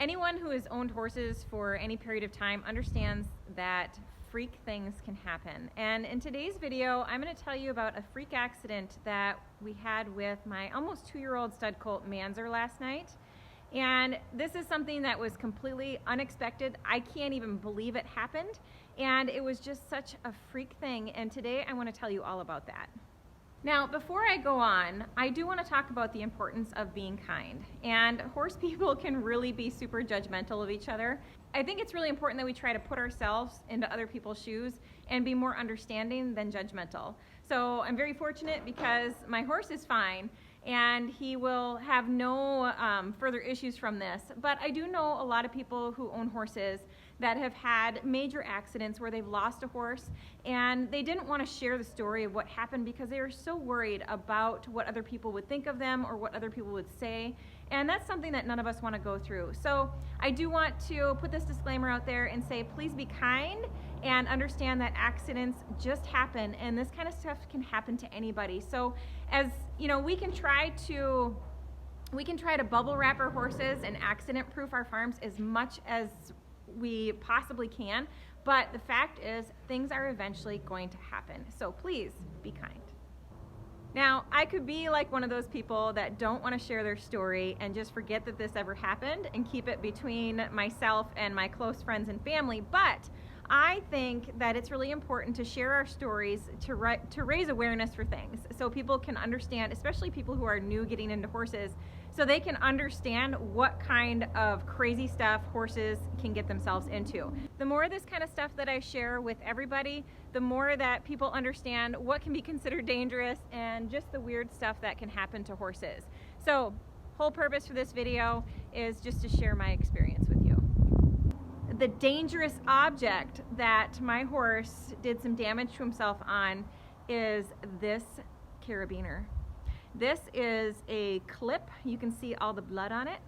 Anyone who has owned horses for any period of time understands that freak things can happen. And in today's video, I'm going to tell you about a freak accident that we had with my almost 2-year-old stud colt Manzer last night. And this is something that was completely unexpected. I can't even believe it happened. And it was just such a freak thing. And today I want to tell you all about that. Now, before I go on, I do want to talk about the importance of being kind. And horse people can really be super judgmental of each other. I think it's really important that we try to put ourselves into other people's shoes and be more understanding than judgmental. So I'm very fortunate because my horse is fine and he will have no further issues from this. But I do know a lot of people who own horses that have had major accidents where they've lost a horse and they didn't want to share the story of what happened because they were so worried about what other people would think of them or what other people would say. And that's something that none of us want to go through. So I do want to put this disclaimer out there and say, please be kind and understand that accidents just happen, and this kind of stuff can happen to anybody. So as you know, we can try to bubble wrap our horses and accident proof our farms as much as we possibly can, but the fact is things are eventually going to happen. So please be kind. Now, I could be like one of those people that don't want to share their story and just forget that this ever happened and keep it between myself and my close friends and family, but I think that it's really important to share our stories to raise awareness for things so people can understand, especially people who are new getting into horses, so they can understand what kind of crazy stuff horses can get themselves into. The more of this kind of stuff that I share with everybody, the more that people understand what can be considered dangerous and just the weird stuff that can happen to horses. So, whole purpose for this video is just to share my experience with you. The dangerous object that my horse did some damage to himself on is this carabiner. This is a clip. You can see all the blood on it.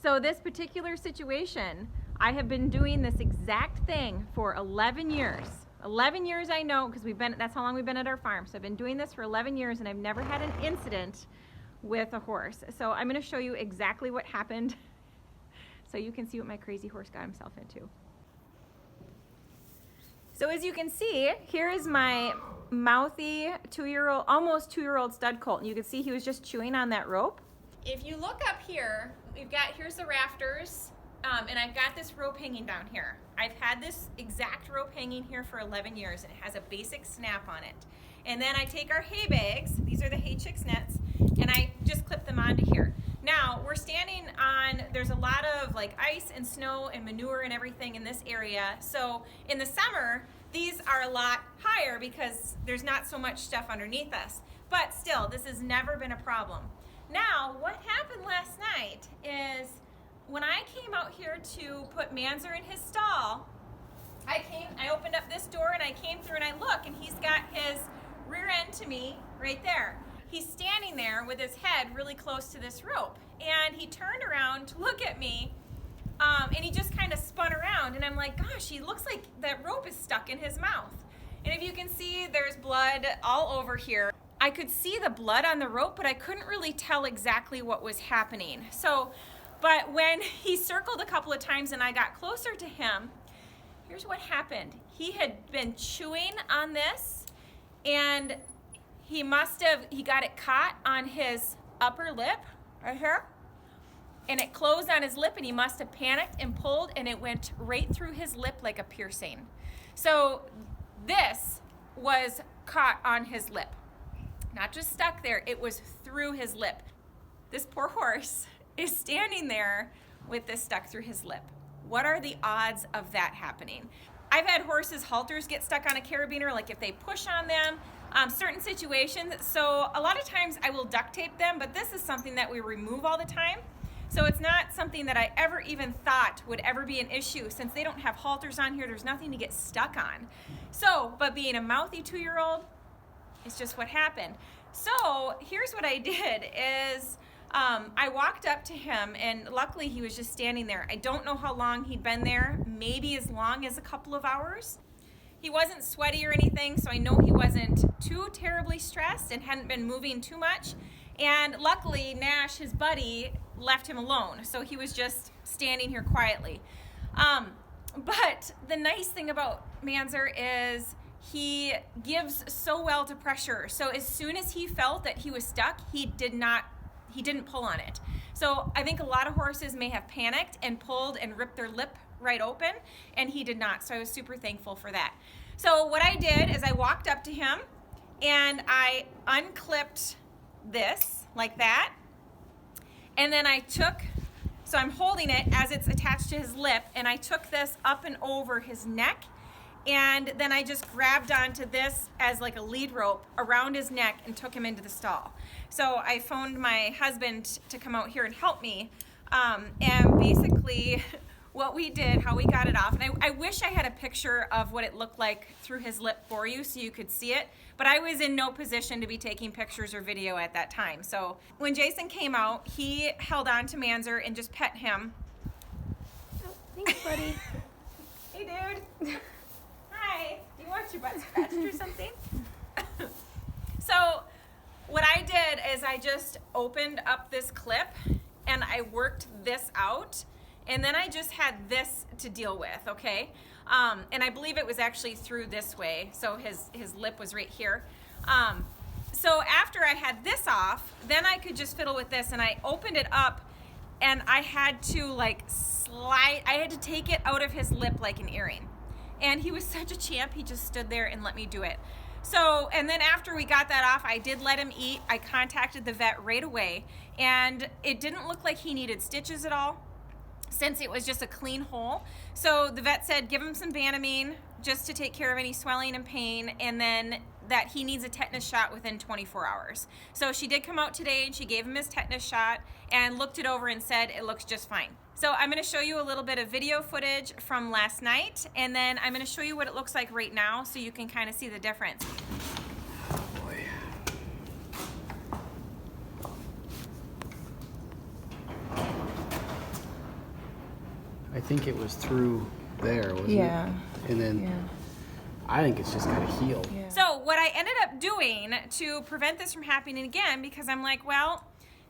So this particular situation, I have been doing this exact thing for 11 years. 11 years I know, because that's how long we've been at our farm. So I've been doing this for 11 years and I've never had an incident with a horse. So I'm going to show you exactly what happened so you can see what my crazy horse got himself into. So as you can see, here is my mouthy almost 2-year-old stud colt. And you can see he was just chewing on that rope. If you look up here, here's the rafters, and I've got this rope hanging down here. I've had this exact rope hanging here for 11 years, and it has a basic snap on it. And then I take our hay bags, these are the hay chicks nets, and I just clip them onto here. Now, we're standing on, there's a lot of like ice and snow and manure and everything in this area. So in the summer, these are a lot higher because there's not so much stuff underneath us. But still, this has never been a problem. Now, what happened last night is when I came out here to put Manzer in his stall, I opened up this door and I came through and I look and he's got his rear end to me right there. He's standing there with his head really close to this rope, and he turned around to look at me, and he just kind of spun around, and I'm like, gosh, he looks like that rope is stuck in his mouth. And if you can see, there's blood all over here. I could see the blood on the rope, but I couldn't really tell exactly what was happening. But when he circled a couple of times and I got closer to him, here's what happened. He had been chewing on this, and he got it caught on his upper lip right here, and it closed on his lip, and he must have panicked and pulled, and it went right through his lip like a piercing. So this was caught on his lip. Not just stuck there, it was through his lip. This poor horse is standing there with this stuck through his lip. What are the odds of that happening? I've had horses' halters get stuck on a carabiner, like if they push on them, certain situations. So a lot of times I will duct tape them, but this is something that we remove all the time. So it's not something that I ever even thought would ever be an issue. Since they don't have halters on here, there's nothing to get stuck on. So, but being a mouthy 2-year-old, it's just what happened. So here's what I did is I walked up to him, and luckily he was just standing there. I don't know how long he'd been there, maybe as long as a couple of hours. He wasn't sweaty or anything, so I know he wasn't too terribly stressed and hadn't been moving too much. And luckily, Nash, his buddy, left him alone. So he was just standing here quietly. But the nice thing about Manzer is he gives so well to pressure. So as soon as he felt that he was stuck, he didn't pull on it. So I think a lot of horses may have panicked and pulled and ripped their lip right open, and he did not. So I was super thankful for that. So what I did is I walked up to him and I unclipped this like that. And then I took, so I'm holding it as it's attached to his lip, and I took this up and over his neck, and then I just grabbed onto this as like a lead rope around his neck and took him into the stall. So I phoned my husband to come out here and help me, and basically what we did, how we got it off, and I wish I had a picture of what it looked like through his lip for you so you could see it, but I was in no position to be taking pictures or video at that time. So when Jason came out, he held on to Manzer and just pet him. Oh, thanks, buddy. Hey, dude. Hi. Do you want your butt scratched or something? So what I did is I just opened up this clip and I worked this out, and then I just had this to deal with, okay? And I believe it was actually through this way, so his lip was right here. So after I had this off, then I could just fiddle with this, and I opened it up, and I had to like slide, I had to take it out of his lip like an earring. And he was such a champ, he just stood there and let me do it. So, and then after we got that off, I did let him eat. I contacted the vet right away, and it didn't look like he needed stitches at all, since it was just a clean hole. So the vet said give him some Banamine just to take care of any swelling and pain, and then that he needs a tetanus shot within 24 hours. So she did come out today and she gave him his tetanus shot and looked it over and said it looks just fine. So I'm going to show you a little bit of video footage from last night, and then I'm going to show you what it looks like right now so you can kind of see the difference. Oh boy. I think it was through there, wasn't it? And then I think it's just kind of healed. Yeah. So what I ended up doing to prevent this from happening again, because I'm like, well,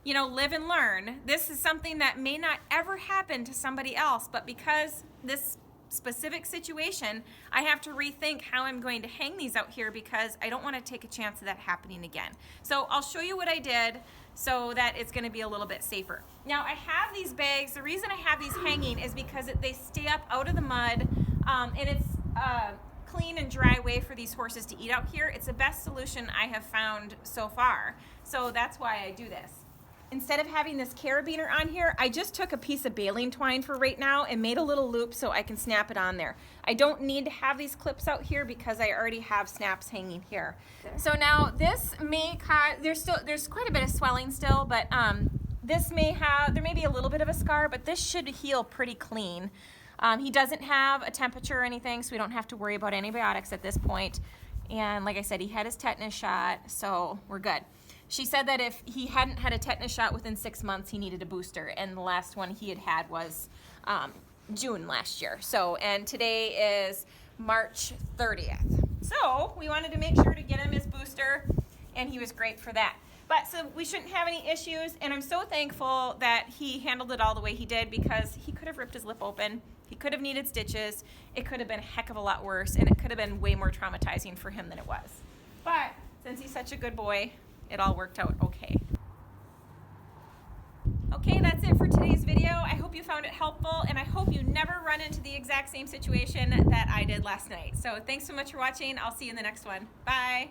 you know, live and learn. This is something that may not ever happen to somebody else, but because this specific situation, I have to rethink how I'm going to hang these out here because I don't want to take a chance of that happening again. So I'll show you what I did so that it's going to be a little bit safer. Now I have these bags. The reason I have these hanging is because they stay up out of the mud, and it's a clean and dry way for these horses to eat out here. It's the best solution I have found so far. So that's why I do this. Instead of having this carabiner on here, I just took a piece of baling twine for right now and made a little loop so I can snap it on there. I don't need to have these clips out here because I already have snaps hanging here. So now this may cause, there's quite a bit of swelling still, but this there may be a little bit of a scar, but this should heal pretty clean. He doesn't have a temperature or anything, so we don't have to worry about antibiotics at this point. And like I said, he had his tetanus shot, so we're good. She said that if he hadn't had a tetanus shot within 6 months, he needed a booster, and the last one he had was June last year. So, and today is March 30th. So we wanted to make sure to get him his booster, and he was great for that. But so we shouldn't have any issues, and I'm so thankful that he handled it all the way he did, because he could have ripped his lip open. He could have needed stitches. It could have been a heck of a lot worse, and it could have been way more traumatizing for him than it was. But since he's such a good boy, it all worked out okay. Okay, that's it for today's video. I hope you found it helpful, and I hope you never run into the exact same situation that I did last night. So thanks so much for watching. I'll see you in the next one. Bye.